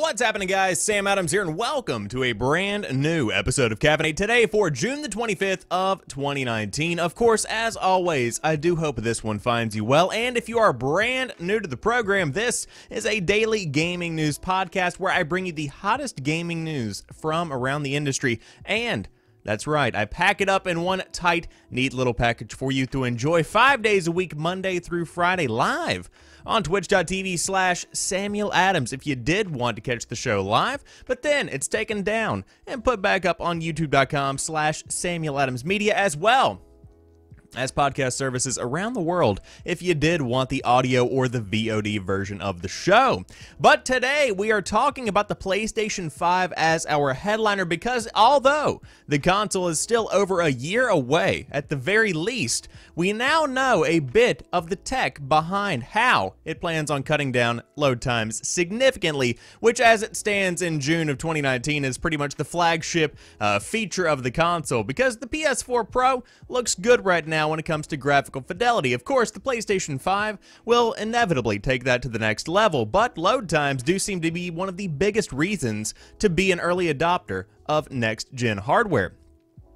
What's happening, guys? Sam Adams here, and welcome to a brand new episode of Caffeinate today for June the 25th of 2019. Of course, as always, I do hope this one finds you well, and if you are brand new to the program, this is a daily gaming news podcast where I bring you the hottest gaming news from around the industry, and that's right, I pack it up in one tight, neat little package for you to enjoy 5 days a week, Monday through Friday, live on twitch.tv/Samuel Adams if you did want to catch the show live, but then it's taken down and put back up on youtube.com/Samuel Adams Media as well as podcast services around the world if you did want the audio or the VOD version of the show. But today we are talking about the PlayStation 5 as our headliner because although the console is still over a year away, at the very least, we now know a bit of the tech behind how it plans on cutting down load times significantly, which as it stands in June of 2019 is pretty much the flagship feature of the console because the PS4 Pro looks good right now when it comes to graphical fidelity. Of course, the PlayStation 5 will inevitably take that to the next level, but load times do seem to be one of the biggest reasons to be an early adopter of next-gen hardware.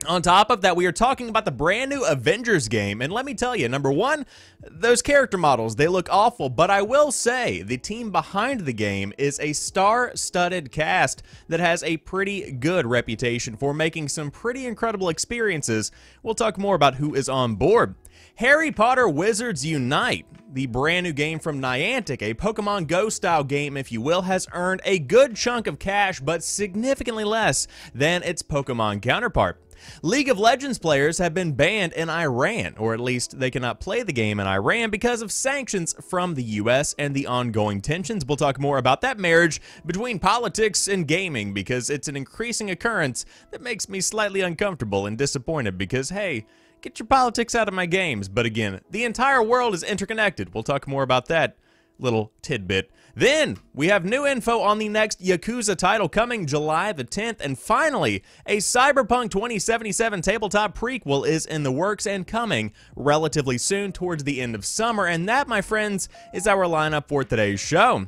On top of that, we are talking about the brand new Avengers game, and let me tell you, number one, those character models, they look awful, but I will say the team behind the game is a star-studded cast that has a pretty good reputation for making some pretty incredible experiences. We'll talk more about who is on board. Harry Potter Wizards Unite, the brand new game from Niantic, a Pokemon Go style game if you will, has earned a good chunk of cash but significantly less than its Pokemon counterpart. League of Legends players have been banned in Iran, or at least they cannot play the game in Iran because of sanctions from the US and the ongoing tensions. We'll talk more about that marriage between politics and gaming because it's an increasing occurrence that makes me slightly uncomfortable and disappointed because, hey, get your politics out of my games. But again, the entire world is interconnected. We'll talk more about that little tidbit. Then we have new info on the next Yakuza title coming July the 10th, and finally, a Cyberpunk 2077 tabletop prequel is in the works and coming relatively soon towards the end of summer, and that, my friends, is our lineup for today's show.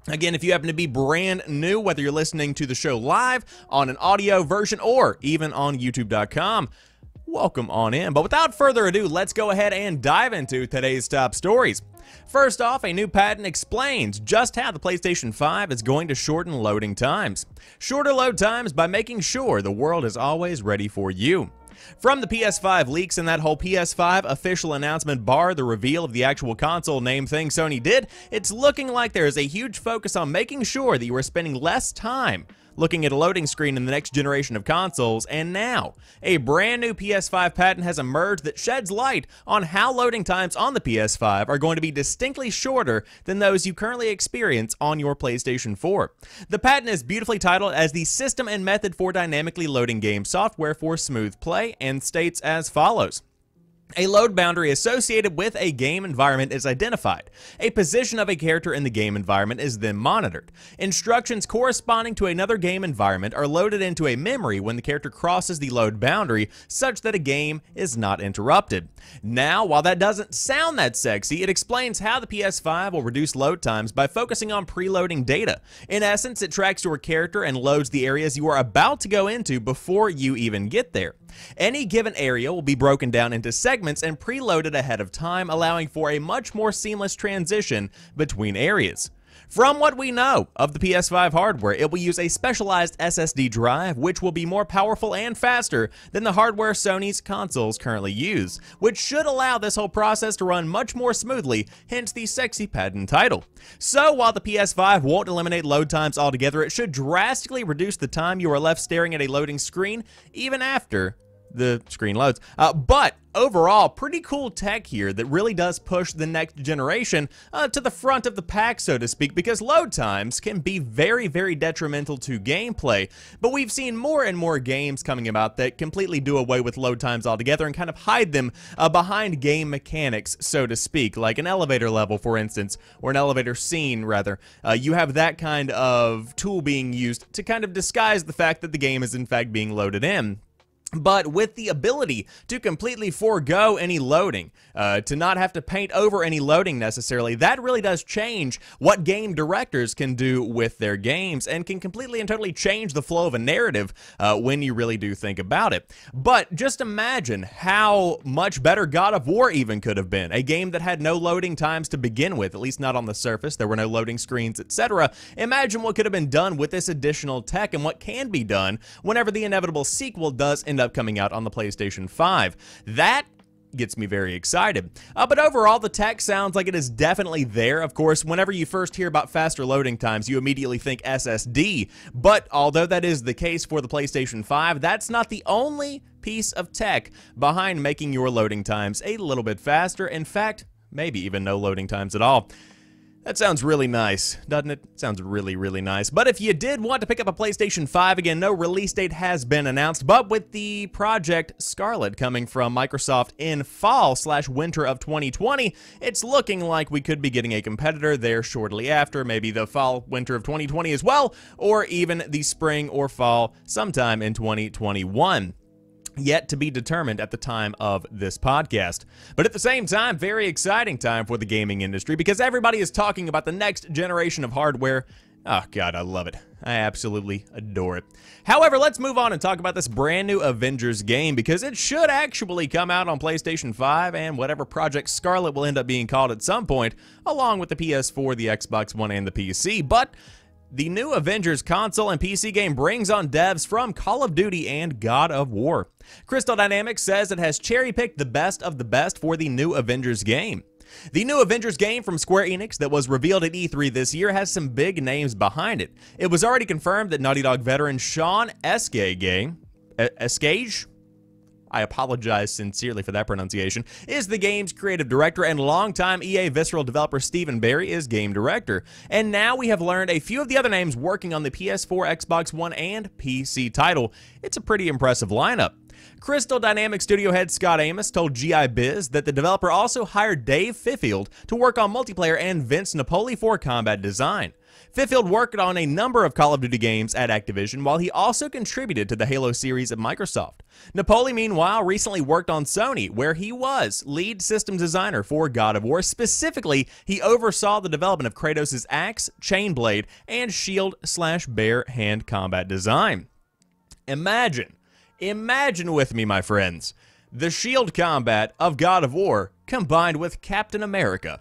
Again, if you happen to be brand new, whether you're listening to the show live on an audio version or even on youtube.com, welcome on in. But without further ado, let's go ahead and dive into today's top stories. First off, a new patent explains just how the PlayStation 5 is going to shorten loading times. Shorter load times by making sure the world is always ready for you. From the PS5 leaks and that whole PS5 official announcement bar the reveal of the actual console name thing Sony did, it's looking like there is a huge focus on making sure that you are spending less time looking at a loading screen in the next generation of consoles, and now a brand new PS5 patent has emerged that sheds light on how loading times on the PS5 are going to be distinctly shorter than those you currently experience on your PlayStation 4. The patent is beautifully titled as the System and Method for Dynamically Loading Game Software for Smooth Play and states as follows. A load boundary associated with a game environment is identified. A position of a character in the game environment is then monitored. Instructions corresponding to another game environment are loaded into a memory when the character crosses the load boundary such that a game is not interrupted. Now, while that doesn't sound that sexy, it explains how the PS5 will reduce load times by focusing on preloading data. In essence, it tracks your character and loads the areas you are about to go into before you even get there. Any given area will be broken down into segments and preloaded ahead of time, allowing for a much more seamless transition between areas. From what we know of the PS5 hardware, it will use a specialized SSD drive, which will be more powerful and faster than the hardware Sony's consoles currently use, which should allow this whole process to run much more smoothly, hence the sexy patent title. So while the PS5 won't eliminate load times altogether, it should drastically reduce the time you are left staring at a loading screen, even after the screen loads. But overall, pretty cool tech here that really does push the next generation to the front of the pack, so to speak, because load times can be very, very detrimental to gameplay. But we've seen more and more games coming about that completely do away with load times altogether and kind of hide them behind game mechanics, so to speak, like an elevator level, for instance, or an elevator scene, rather. You have that kind of tool being used to kind of disguise the fact that the game is in fact being loaded in. but with the ability to completely forego any loading, to not have to paint over any loading necessarily. That really does change what game directors can do with their games and can completely and totally change the flow of a narrative when you really do think about it. But just imagine how much better God of War even could have been. A game that had no loading times to begin with, at least not on the surface. There were no loading screens, etc. Imagine what could have been done with this additional tech and what can be done whenever the inevitable sequel does end up coming out on the PlayStation 5. That gets me very excited. But overall, the tech sounds like it is definitely there. Of course, whenever you first hear about faster loading times, you immediately think SSD. But although that is the case for the PlayStation 5, that's not the only piece of tech behind making your loading times a little bit faster. In fact, maybe even no loading times at all. That sounds really nice, doesn't it? Sounds really, really nice. But if you did want to pick up a PlayStation 5, again, no release date has been announced, but with the Project Scarlet coming from Microsoft in fall/winter of 2020, it's looking like we could be getting a competitor there shortly after, maybe the fall/winter of 2020 as well, or even the spring or fall sometime in 2021. Yet to be determined at the time of this podcast. But at the same time, very exciting time for the gaming industry because everybody is talking about the next generation of hardware. Oh God, I love it. I absolutely adore it. However, let's move on and talk about this brand new Avengers game because it should actually come out on PlayStation 5 and whatever Project Scarlet will end up being called at some point, along with the PS4, the Xbox One, and the PC. But the new Avengers console and PC game brings on devs from Call of Duty and God of War. Crystal Dynamics says it has cherry-picked the best of the best for the new Avengers game. The new Avengers game from Square Enix that was revealed at E3 this year has some big names behind it. It was already confirmed that Naughty Dog veteran Sean Escage, I apologize sincerely for that pronunciation, is the game's creative director, and longtime EA Visceral developer Stephen Barry is game director. And now we have learned a few of the other names working on the PS4, Xbox One, and PC title. It's a pretty impressive lineup. Crystal Dynamics studio head Scott Amos told GI Biz that the developer also hired Dave Fifield to work on multiplayer and Vince Napoli for combat design. Fifield worked on a number of Call of Duty games at Activision, while he also contributed to the Halo series at Microsoft. Napoli, meanwhile, recently worked on Sony, where he was lead systems designer for God of War. Specifically, he oversaw the development of Kratos' axe, chain blade, and shield/bare hand combat design. Imagine with me, my friends, the shield combat of God of War combined with Captain America.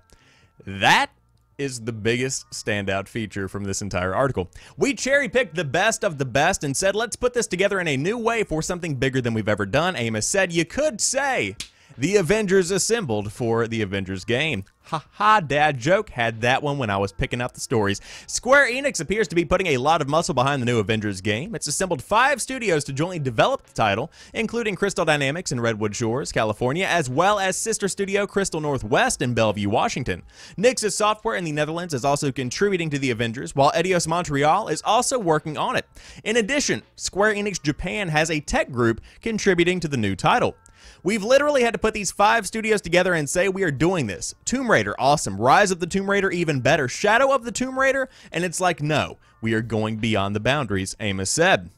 That is the biggest standout feature from this entire article. We cherry-picked the best of the best and said, let's put this together in a new way for something bigger than we've ever done. Amos said, you could say the Avengers assembled for the Avengers game. Ha ha, dad joke. Had that one when I was picking out the stories. Square Enix appears to be putting a lot of muscle behind the new Avengers game. It's assembled 5 studios to jointly develop the title, including Crystal Dynamics in Redwood Shores, California, as well as sister studio Crystal Northwest in Bellevue, Washington. Nix's Software in the Netherlands is also contributing to the Avengers, while Eidos Montreal is also working on it. In addition, Square Enix Japan has a tech group contributing to the new title. We've literally had to put these 5 studios together and say we are doing this. Tomb Raider, awesome. Rise of the Tomb Raider, even better. Shadow of the Tomb Raider, and it's like, no, we are going beyond the boundaries, Amos said.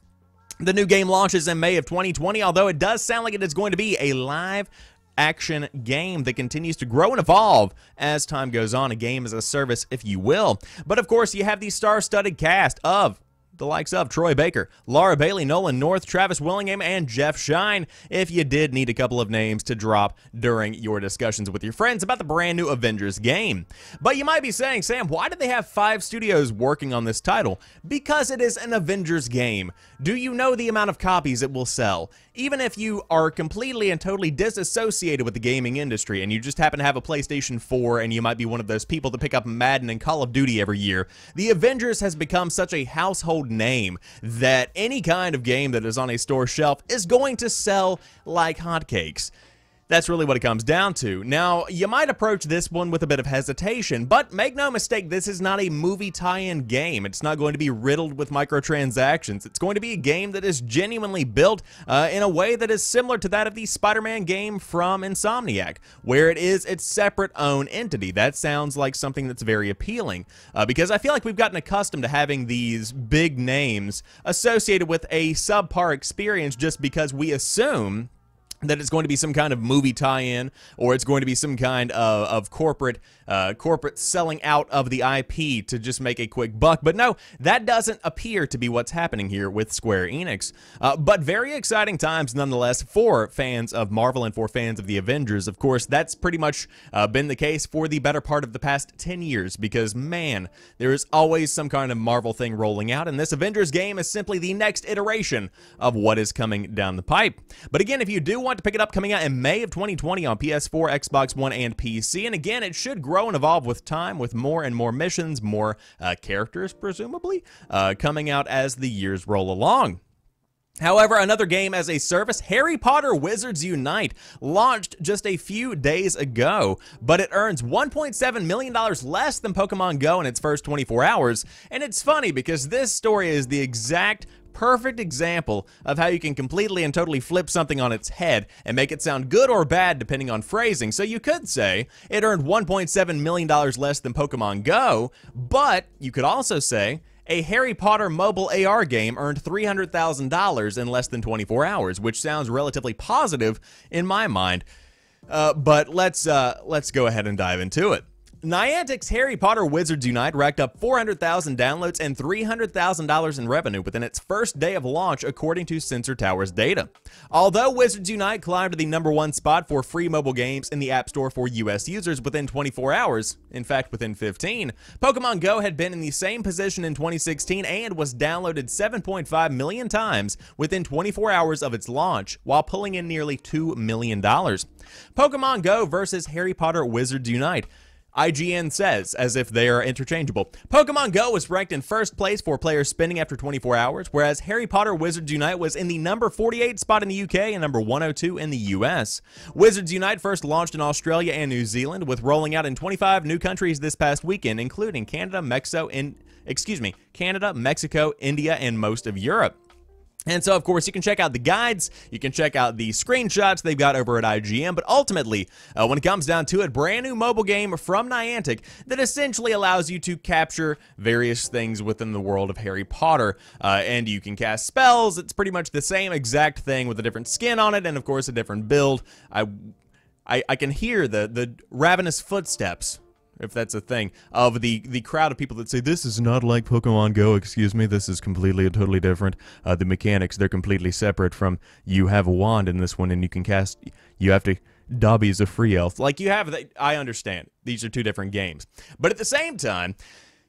The new game launches in May of 2020, although it does sound like it is going to be a live action game that continues to grow and evolve as time goes on, a game as a service, if you will. But of course, you have the star-studded cast of the likes of Troy Baker, Laura Bailey, Nolan North, Travis Willingham, and Jeff Shine, if you did need a couple of names to drop during your discussions with your friends about the brand new Avengers game. But you might be saying, Sam, why did they have 5 studios working on this title? Because it is an Avengers game. Do you know the amount of copies it will sell? Even if you are completely and totally disassociated with the gaming industry and you just happen to have a PlayStation 4 and you might be one of those people that pick up Madden and Call of Duty every year, the Avengers has become such a household name that any kind of game that is on a store shelf is going to sell like hotcakes. That's really what it comes down to. Now, you might approach this one with a bit of hesitation, but make no mistake, this is not a movie tie-in game. It's not going to be riddled with microtransactions. It's going to be a game that is genuinely built in a way that is similar to that of the Spider-Man game from Insomniac, where it is its separate own entity. That sounds like something that's very appealing, because I feel like we've gotten accustomed to having these big names associated with a subpar experience just because we assume that it's going to be some kind of movie tie-in, or it's going to be some kind of corporate selling out of the IP to just make a quick buck. But no, that doesn't appear to be what's happening here with Square Enix. But very exciting times nonetheless for fans of Marvel and for fans of the Avengers. Of course, that's pretty much been the case for the better part of the past 10 years, because man, there is always some kind of Marvel thing rolling out, and this Avengers game is simply the next iteration of what is coming down the pipe. But again, if you do want to pick it up, coming out in May of 2020 on PS4, Xbox One, and PC. And again, it should grow and evolve with time, with more and more missions, more characters, presumably, coming out as the years roll along. However, another game as a service, Harry Potter Wizards Unite, launched just a few days ago, but it earns $1.7 million less than Pokemon Go in its first 24 hours. And it's funny because this story is the exact perfect example of how you can completely and totally flip something on its head and make it sound good or bad depending on phrasing. So you could say it earned $1.7 million less than Pokemon Go, but you could also say a Harry Potter mobile AR game earned $300,000 in less than 24 hours, which sounds relatively positive in my mind. But let's go ahead and dive into it. Niantic's Harry Potter Wizards Unite racked up 400,000 downloads and $300,000 in revenue within its first day of launch, according to Sensor Tower's data. Although Wizards Unite climbed to the #1 spot for free mobile games in the App Store for US users within 24 hours, in fact within 15, Pokemon Go had been in the same position in 2016 and was downloaded 7.5 million times within 24 hours of its launch, while pulling in nearly $2 million. Pokemon Go versus Harry Potter Wizards Unite. IGN says, as if they are interchangeable, Pokemon Go was ranked in first place for player spending after 24 hours, whereas Harry Potter Wizards Unite was in the #48 spot in the UK and #102 in the US. Wizards Unite first launched in Australia and New Zealand, with rolling out in 25 new countries this past weekend, including Canada, Mexico, India, and most of Europe. And so, of course, you can check out the guides, you can check out the screenshots they've got over at IGN, but ultimately, when it comes down to it, brand new mobile game from Niantic that essentially allows you to capture various things within the world of Harry Potter, and you can cast spells. It's pretty much the same exact thing with a different skin on it, and of course a different build. I can hear the ravenous footsteps, if that's a thing, of the crowd of people that say, this is not like Pokemon Go, excuse me, this is completely and totally different. The mechanics, they're completely separate from, you have a wand in this one and you can cast, you have to, Dobby's a free elf. Like, you have, I understand, these are two different games. But at the same time,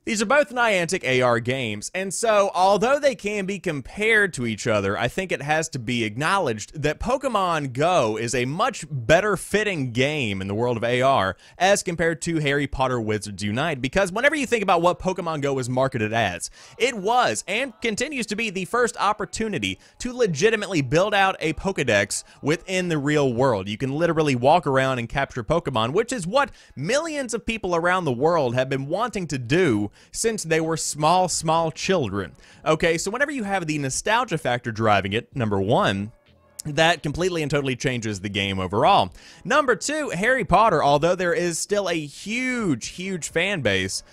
these are both Niantic AR games, and so, although they can be compared to each other, I think it has to be acknowledged that Pokemon Go is a much better fitting game in the world of AR as compared to Harry Potter Wizards Unite, because whenever you think about what Pokemon Go was marketed as, it was, and continues to be, the first opportunity to legitimately build out a Pokedex within the real world. You can literally walk around and capture Pokemon, which is what millions of people around the world have been wanting to do since they were small children. Okay, so whenever you have the nostalgia factor driving it, #1, that completely and totally changes the game overall. #2, Harry Potter, although there is still a huge fan base,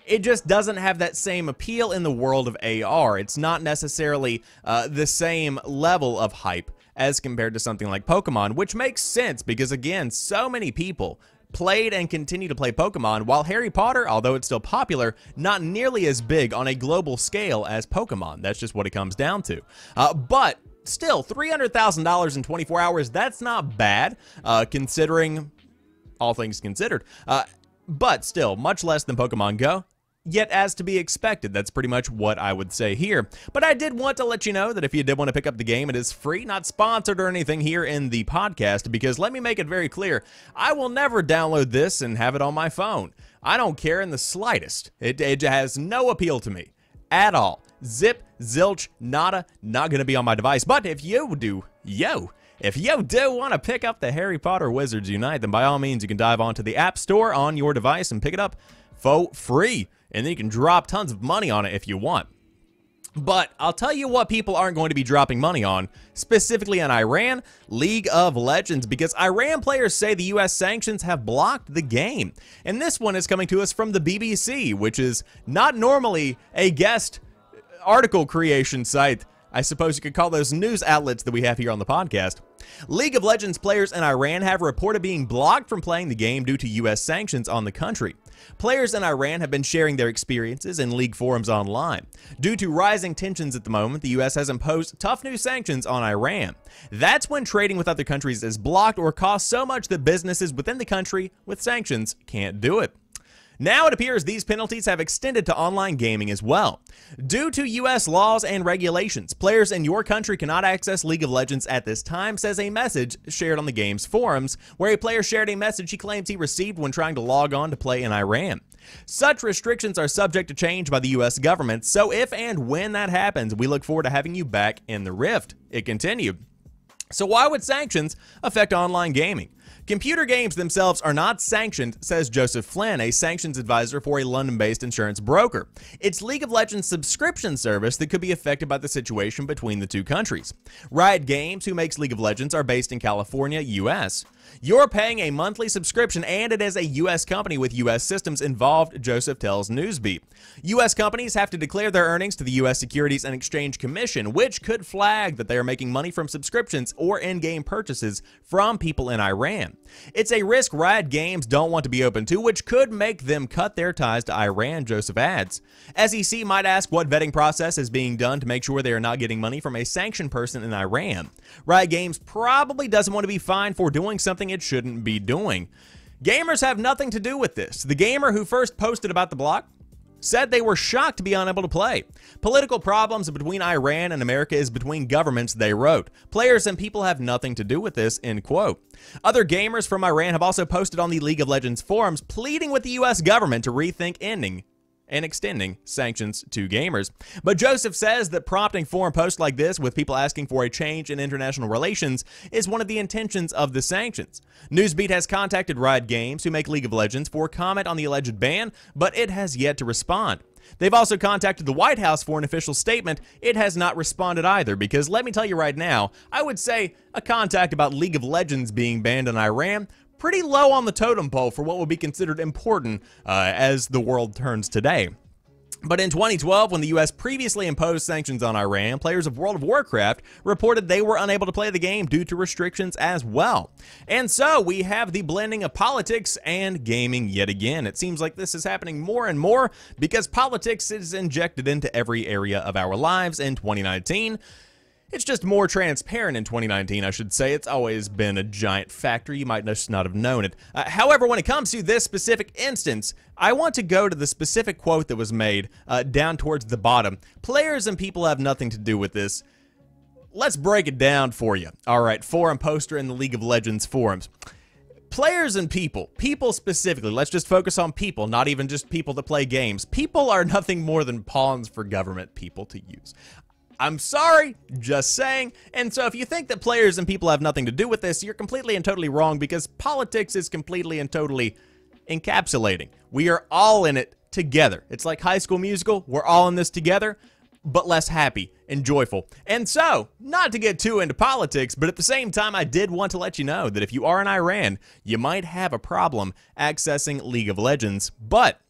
it just doesn't have that same appeal in the world of AR. It's not necessarily the same level of hype as compared to something like Pokemon, which makes sense because, again, so many people played and continue to play Pokemon, while Harry Potter, although it's still popular, not nearly as big on a global scale as Pokemon. That's just what it comes down to. But still, $300,000 in 24 hours, that's not bad, considering all things considered. But still, much less than Pokemon Go. Yet, as to be expected, that's pretty much what I would say here. But I did want to let you know that if you did want to pick up the game, it is free, not sponsored or anything here in the podcast, because let me make it very clear, I will never download this and have it on my phone. I don't care in the slightest. It has no appeal to me at all. Zip, zilch, nada, not going to be on my device. But if you do, If you do want to pick up the Harry Potter Wizards Unite, then by all means you can dive onto the App Store on your device and pick it up for free. And then you can drop tons of money on it if you want. But I'll tell you what people aren't going to be dropping money on, specifically on Iran, League of Legends, because Iran players say the US sanctions have blocked the game. And this one is coming to us from the BBC, which is not normally a guest article creation site. I suppose you could call those news outlets that we have here on the podcast. League of Legends players in Iran have reported being blocked from playing the game due to US sanctions on the country. Players in Iran have been sharing their experiences in League forums online. Due to rising tensions at the moment, the US has imposed tough new sanctions on Iran. That's when trading with other countries is blocked or costs so much that businesses within the country with sanctions can't do it. Now it appears these penalties have extended to online gaming as well. Due to US laws and regulations, players in your country cannot access League of Legends at this time, says a message shared on the game's forums, where a player shared a message he claims he received when trying to log on to play in Iran. Such restrictions are subject to change by the US government, so if and when that happens, we look forward to having you back in the Rift. It continued. So why would sanctions affect online gaming? Computer games themselves are not sanctioned, says Joseph Flynn, a sanctions advisor for a London-based insurance broker. It's League of Legends subscription service that could be affected by the situation between the two countries. Riot Games, who makes League of Legends, are based in California, US. You're paying a monthly subscription, and it is a US company with US systems involved, Joseph tells Newsbeat. US companies have to declare their earnings to the US Securities and Exchange Commission, which could flag that they are making money from subscriptions or in-game purchases from people in Iran. It's a risk Riot Games don't want to be open to, which could make them cut their ties to Iran, Joseph adds. SEC might ask what vetting process is being done to make sure they are not getting money from a sanctioned person in Iran. Riot Games probably doesn't want to be fined for doing something it shouldn't be doing. Gamers have nothing to do with this. The gamer who first posted about the block said they were shocked to be unable to play. Political problems between Iran and America is between governments, they wrote. Players and people have nothing to do with this, end quote. Other gamers from Iran have also posted on the League of Legends forums pleading with the US government to rethink ending and extending sanctions to gamers. But Joseph says that prompting forum posts like this with people asking for a change in international relations is one of the intentions of the sanctions. Newsbeat has contacted Riot Games, who make League of Legends, for comment on the alleged ban, but it has yet to respond. They've also contacted the White House for an official statement. It has not responded either, because let me tell you right now, I would say a contact about League of Legends being banned in Iran pretty low on the totem pole for what would be considered important as the world turns today. But in 2012, when the US previously imposed sanctions on Iran, players of World of Warcraft reported they were unable to play the game due to restrictions as well. And so we have the blending of politics and gaming yet again. It seems like this is happening more and more because politics is injected into every area of our lives in 2019. It's just more transparent in 2019, I should say. It's always been a giant factor. You might just not have known it. However, when it comes to this specific instance, I want to go to the specific quote that was made down towards the bottom. Players and people have nothing to do with this. Let's break it down for you. All right, forum poster in the League of Legends forums. Players and people specifically, let's just focus on people, not even just people that play games. People are nothing more than pawns for government people to use. I'm sorry, just saying. And so if you think that players and people have nothing to do with this, you're completely and totally wrong, because politics is completely and totally encapsulating. We are all in it together. It's like High School Musical. We're all in this together, but less happy and joyful. And so, not to get too into politics, but at the same time, I did want to let you know that if you are in Iran, you might have a problem accessing League of Legends, but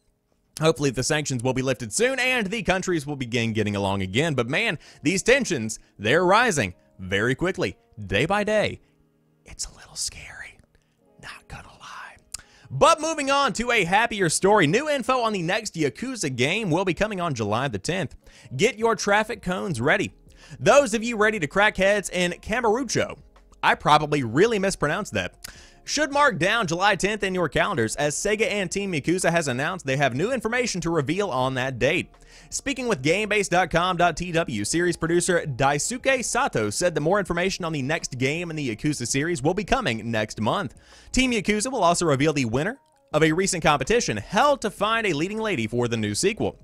hopefully the sanctions will be lifted soon and the countries will begin getting along again. But man, these tensions, they're rising very quickly, day by day. It's a little scary, not gonna lie. But moving on to a happier story, new info on the next Yakuza game will be coming on July the 10th. Get your traffic cones ready. Those of you ready to crack heads in Camarucho, I probably really mispronounced that, should mark down July 10th in your calendars, as Sega and Team Yakuza has announced they have new information to reveal on that date. Speaking with GameBase.com.tw, series producer Daisuke Sato said that more information on the next game in the Yakuza series will be coming next month. Team Yakuza will also reveal the winner of a recent competition held to find a leading lady for the new sequel.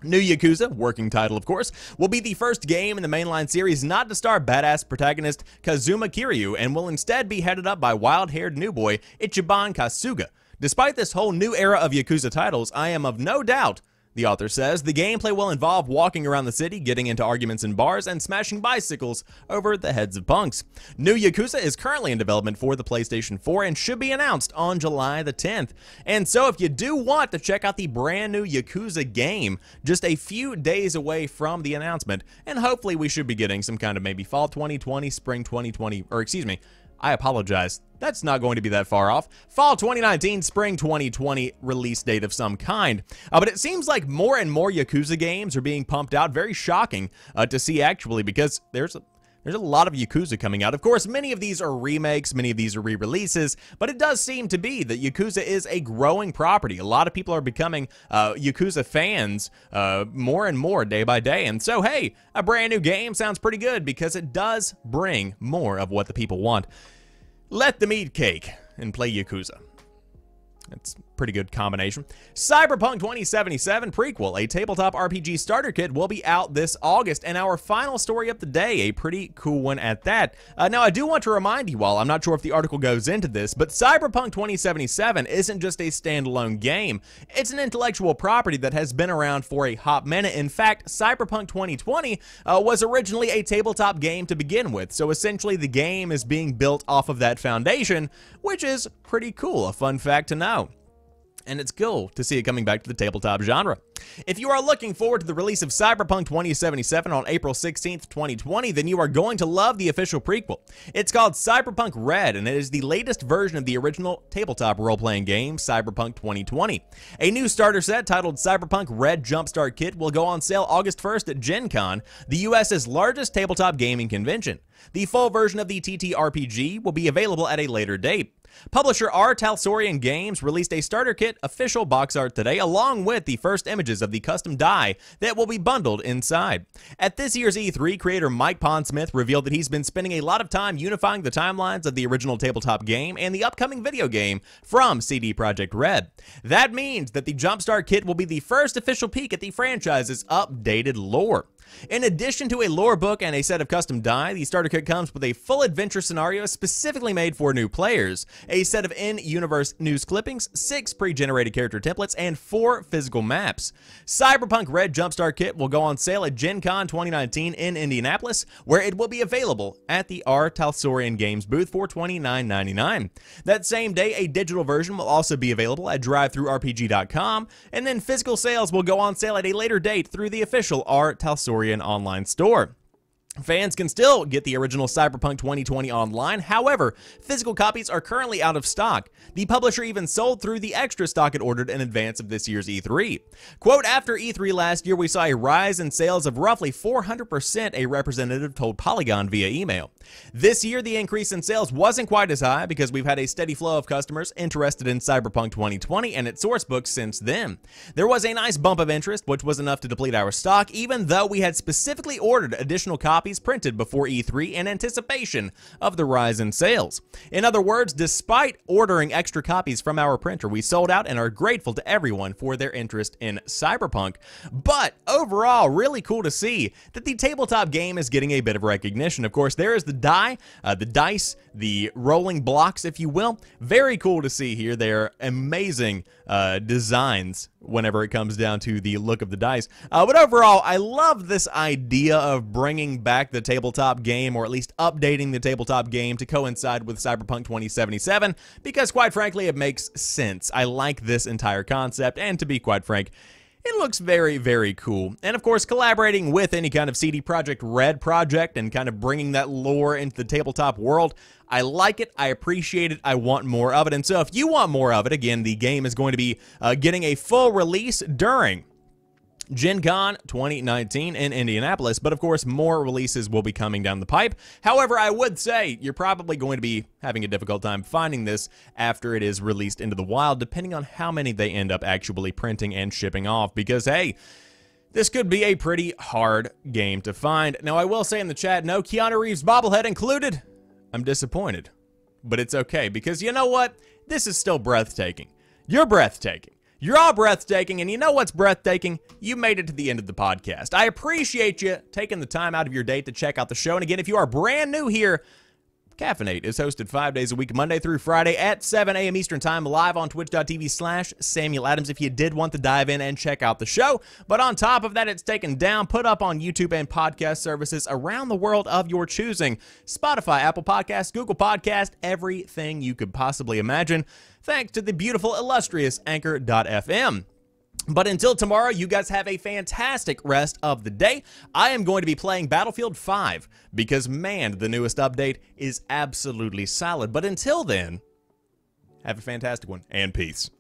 New Yakuza, working title of course, will be the first game in the mainline series not to star badass protagonist Kazuma Kiryu and will instead be headed up by wild-haired new boy Ichiban Kasuga. Despite this whole new era of Yakuza titles, I am of no doubt, the author says, the gameplay will involve walking around the city, getting into arguments in bars, and smashing bicycles over the heads of punks. New Yakuza is currently in development for the PlayStation 4 and should be announced on July the 10th. And so if you do want to check out the brand new Yakuza game, just a few days away from the announcement, and hopefully we should be getting some kind of maybe fall 2020, spring 2020, or excuse me, I apologize. That's not going to be that far off. Fall 2019, spring 2020 release date of some kind. But it seems like more and more Yakuza games are being pumped out. Very shocking to see actually, because there's a lot of Yakuza coming out. Of course, many of these are remakes, many of these are re-releases, but it does seem to be that Yakuza is a growing property. A lot of people are becoming Yakuza fans more and more day by day. And so, hey, a brand new game sounds pretty good because it does bring more of what the people want. Let them eat cake and play Yakuza. It's a pretty good combination. Cyberpunk 2077 Prequel, a tabletop RPG starter kit, will be out this August, and our final story of the day, a pretty cool one at that. Now, I do want to remind you all, I'm not sure if the article goes into this, but Cyberpunk 2077 isn't just a standalone game. It's an intellectual property that has been around for a hot minute. In fact, Cyberpunk 2020 was originally a tabletop game to begin with, so essentially the game is being built off of that foundation, which is pretty cool, a fun fact to know. And it's cool to see it coming back to the tabletop genre. If you are looking forward to the release of Cyberpunk 2077 on April 16th, 2020, then you are going to love the official prequel. It's called Cyberpunk Red, and it is the latest version of the original tabletop role-playing game, Cyberpunk 2020. A new starter set titled Cyberpunk Red Jumpstart Kit will go on sale August 1st at Gen Con, the US's largest tabletop gaming convention. The full version of the TTRPG will be available at a later date. Publisher R. Talsorian Games released a starter kit official box art today, along with the first images of the custom die that will be bundled inside. At this year's E3, creator Mike Pondsmith revealed that he's been spending a lot of time unifying the timelines of the original tabletop game and the upcoming video game from CD Projekt Red. That means that the Jumpstart Kit will be the first official peek at the franchise's updated lore. In addition to a lore book and a set of custom die, the starter kit comes with a full adventure scenario specifically made for new players, a set of in-universe news clippings, 6 pre-generated character templates, and 4 physical maps. Cyberpunk Red Jumpstart Kit will go on sale at Gen Con 2019 in Indianapolis, where it will be available at the R. Talsorian Games booth for $29.99. That same day, a digital version will also be available at DriveThruRPG.com, and then physical sales will go on sale at a later date through the official R. Talsorian online store. Fans can still get the original Cyberpunk 2020 online, however, physical copies are currently out of stock. The publisher even sold through the extra stock it ordered in advance of this year's E3. Quote, after E3 last year, we saw a rise in sales of roughly 400%, a representative told Polygon via email. This year, the increase in sales wasn't quite as high because we've had a steady flow of customers interested in Cyberpunk 2020 and its sourcebook since then. There was a nice bump of interest, which was enough to deplete our stock, even though we had specifically ordered additional copies printed before E3 in anticipation of the rise in sales. In other words, despite ordering extra copies from our printer, we sold out and are grateful to everyone for their interest in Cyberpunk. But overall, really cool to see that the tabletop game is getting a bit of recognition. Of course, there is the dice, the rolling blocks, if you will. Very cool to see here. They're amazing designs whenever it comes down to the look of the dice. But overall, I love this idea of bringing back the tabletop game, or at least updating the tabletop game to coincide with Cyberpunk 2077, because quite frankly, it makes sense. I like this entire concept, and to be quite frank, it looks very, very cool. And of course, collaborating with any kind of CD Projekt Red project and kind of bringing that lore into the tabletop world, I like it, I appreciate it, I want more of it. And so if you want more of it, again, the game is going to be getting a full release during Gen Con 2019 in Indianapolis, but of course more releases will be coming down the pipe. However, I would say you're probably going to be having a difficult time finding this after it is released into the wild, depending on how many they end up actually printing and shipping off, because hey, this could be a pretty hard game to find. Now, I will say in the chat, no Keanu Reeves bobblehead included. I'm disappointed, but it's okay, because you know what? This is still breathtaking. You're breathtaking. You're all breathtaking, and you know what's breathtaking? You made it to the end of the podcast. I appreciate you taking the time out of your day to check out the show. And again, if you are brand new here, Caffeinate is hosted 5 days a week, Monday through Friday at 7 a.m. Eastern Time, live on twitch.tv/Samuel Adams if you did want to dive in and check out the show. But on top of that, it's taken down, put up on YouTube and podcast services around the world of your choosing. Spotify, Apple Podcasts, Google Podcasts, everything you could possibly imagine, thanks to the beautiful, illustrious Anchor.fm. But until tomorrow, you guys have a fantastic rest of the day. I am going to be playing Battlefield 5 because, man, the newest update is absolutely solid. But until then, have a fantastic one, and peace.